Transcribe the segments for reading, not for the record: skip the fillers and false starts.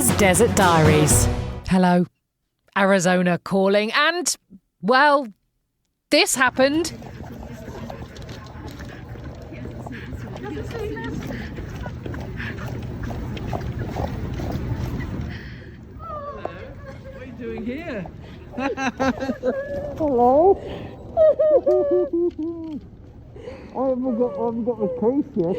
is Desert Diaries. Hello, Arizona calling, and, well, this happened. What are you doing here? Hello. I haven't got my case yet.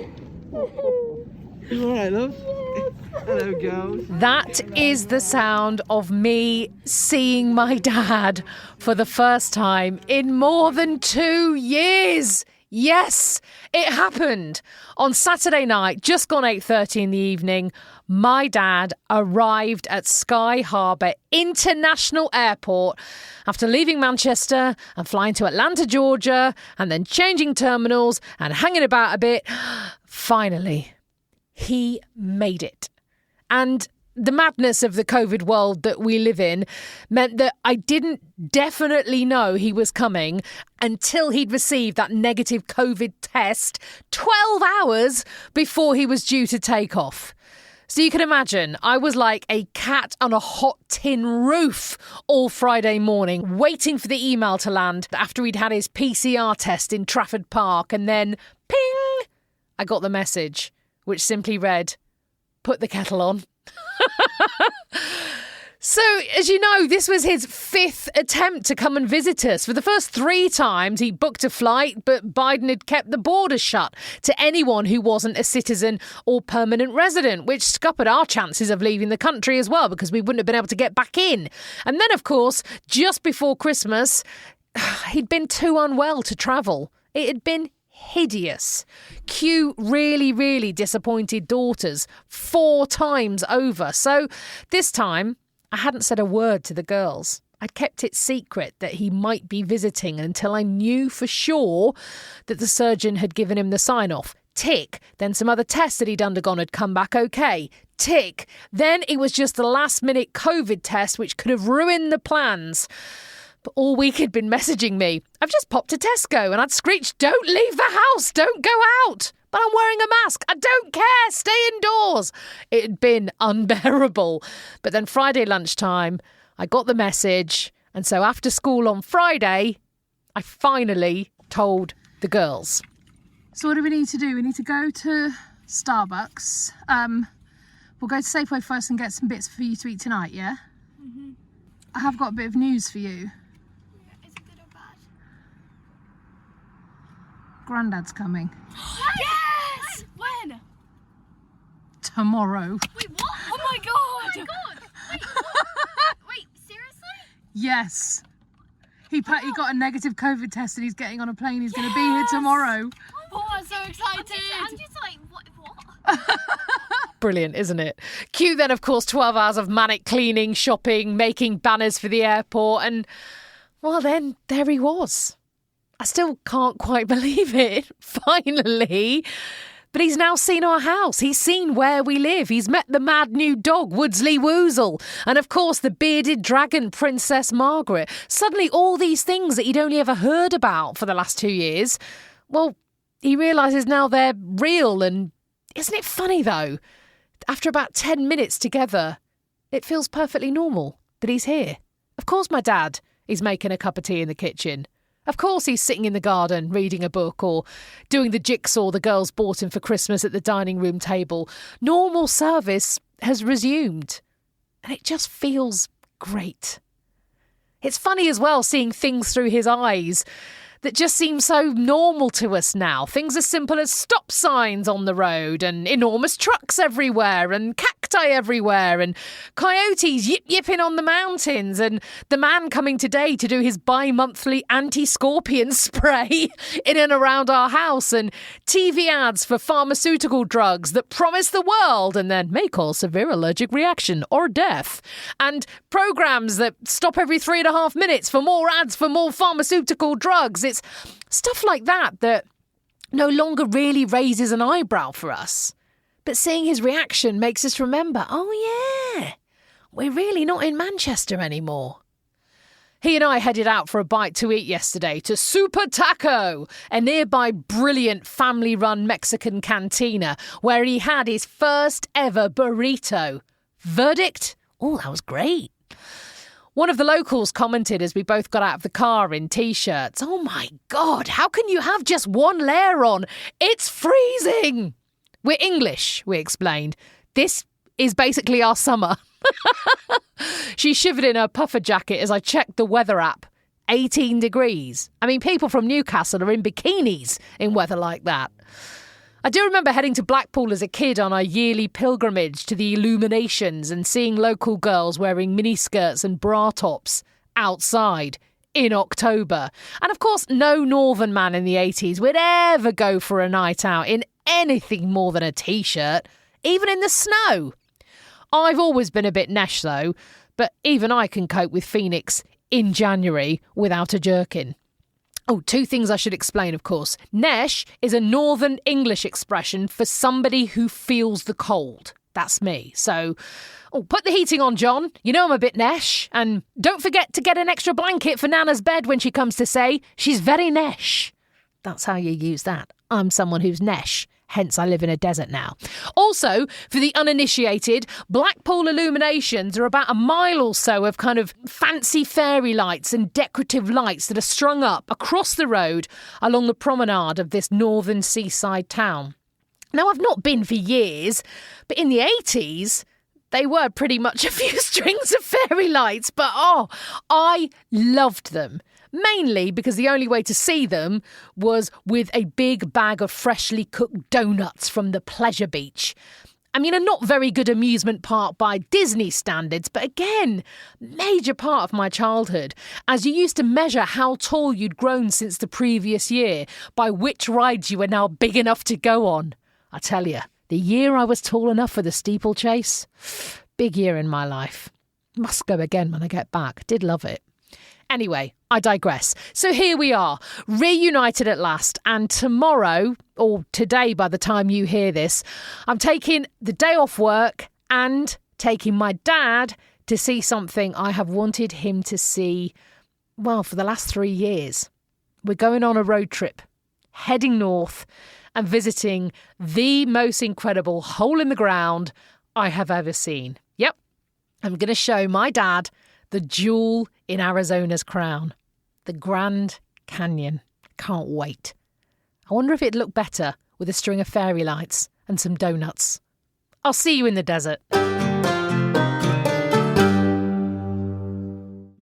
You alright, love? Yes. Hello, girls. That is the sound of me seeing my dad for the first time in more than 2 years. Yes, it happened. On Saturday night, just gone 8:30 in the evening, my dad arrived at Sky Harbor International Airport after leaving Manchester and flying to Atlanta, Georgia, and then changing terminals and hanging about a bit. Finally, he made it. And the madness of the COVID world that we live in meant that I didn't definitely know he was coming until he'd received that negative COVID test 12 hours before he was due to take off. So you can imagine, I was like a cat on a hot tin roof all Friday morning, waiting for the email to land after he'd had his PCR test in Trafford Park, and then, ping, I got the message, which simply read, "Put the kettle on." So, as you know, this was his 5th attempt to come and visit us. For the first 3 times, he booked a flight, but Biden had kept the borders shut to anyone who wasn't a citizen or permanent resident, which scuppered our chances of leaving the country as well, because we wouldn't have been able to get back in. And then, of course, just before Christmas, he'd been too unwell to travel. It had been hideous. Q really disappointed daughters 4 times over. So this time, I hadn't said a word to the girls. I'd kept it secret that he might be visiting until I knew for sure that the surgeon had given him the sign-off. Tick. Then some other tests that he'd undergone had come back okay. Tick. Then it was just the last-minute COVID test which could have ruined the plans. But all week he'd been messaging me. "I've just popped to Tesco," and I'd screeched, "Don't leave the house, don't go out. But I'm wearing a mask. I don't care. Stay indoors." It had been unbearable. But then Friday lunchtime, I got the message. And so after school on Friday, I finally told the girls. So what do we need to do? We need to go to Starbucks. We'll go to Safeway first and get some bits for you to eat tonight, yeah? Mm-hmm. I have got a bit of news for you. Is it good or bad? Grandad's coming. Yes! When? Tomorrow. Wait, what? Oh my god! Oh my god! Wait, what? Wait, seriously? Yes. He got a negative COVID test and he's getting on a plane. He's going to be here tomorrow. Oh, I'm so excited! I'm just like, what? Brilliant, isn't it? Cue then, of course, 12 hours of manic cleaning, shopping, making banners for the airport, and, well, then there he was. I still can't quite believe it, finally. But he's now seen our house. He's seen where we live. He's met the mad new dog, Woodsley Woozle. And, of course, the bearded dragon, Princess Margaret. Suddenly, all these things that he'd only ever heard about for the last 2 years, well, he realises now they're real. And isn't it funny, though? After about 10 minutes together, it feels perfectly normal that he's here. Of course my dad is making a cup of tea in the kitchen. Of course he's sitting in the garden reading a book or doing the jigsaw the girls bought him for Christmas at the dining room table. Normal service has resumed. And it just feels great. It's funny as well seeing things through his eyes that just seem so normal to us now. Things as simple as stop signs on the road and enormous trucks everywhere and cacti everywhere and coyotes yip-yipping on the mountains and the man coming today to do his bi-monthly anti-scorpion spray in and around our house and TV ads for pharmaceutical drugs that promise the world and then may cause severe allergic reaction or death, and programs that stop every 3.5 minutes for more ads for more pharmaceutical drugs. It's stuff like that that no longer really raises an eyebrow for us. But seeing his reaction makes us remember, oh yeah, we're really not in Manchester anymore. He and I headed out for a bite to eat yesterday to Super Taco, a nearby brilliant family-run Mexican cantina where he had his first ever burrito. Verdict? Oh, that was great. One of the locals commented as we both got out of the car in T-shirts, "Oh my God, how can you have just one layer on? It's freezing." "We're English," we explained. "This is basically our summer." She shivered in her puffer jacket as I checked the weather app. 18 degrees. I mean, people from Newcastle are in bikinis in weather like that. I do remember heading to Blackpool as a kid on our yearly pilgrimage to the Illuminations and seeing local girls wearing miniskirts and bra tops outside in October. And of course, no northern man in the 80s would ever go for a night out in anything more than a T-shirt, even in the snow. I've always been a bit nesh though, but even I can cope with Phoenix in January without a jerkin. Oh, two things I should explain, of course. Nesh is a Northern English expression for somebody who feels the cold. That's me. So, put the heating on, John. You know I'm a bit nesh. And don't forget to get an extra blanket for Nana's bed when she comes to say she's very nesh. That's how you use that. I'm someone who's nesh. Hence, I live in a desert now. Also, for the uninitiated, Blackpool Illuminations are about a mile or so of kind of fancy fairy lights and decorative lights that are strung up across the road along the promenade of this northern seaside town. Now, I've not been for years, but in the 80s, they were pretty much a few strings of fairy lights. But, I loved them. Mainly because the only way to see them was with a big bag of freshly cooked donuts from the Pleasure Beach. I mean, a not very good amusement park by Disney standards, but again, major part of my childhood, as you used to measure how tall you'd grown since the previous year by which rides you were now big enough to go on. I tell you, the year I was tall enough for the steeplechase, big year in my life. Must go again when I get back. Did love it. Anyway, I digress. So here we are, reunited at last, and tomorrow, or today by the time you hear this, I'm taking the day off work and taking my dad to see something I have wanted him to see, well, for the last 3 years. We're going on a road trip, heading north and visiting the most incredible hole in the ground I have ever seen. Yep, I'm going to show my dad the jewel in Arizona's crown, the Grand Canyon. Can't wait. I wonder if it'd look better with a string of fairy lights and some donuts. I'll see you in the desert.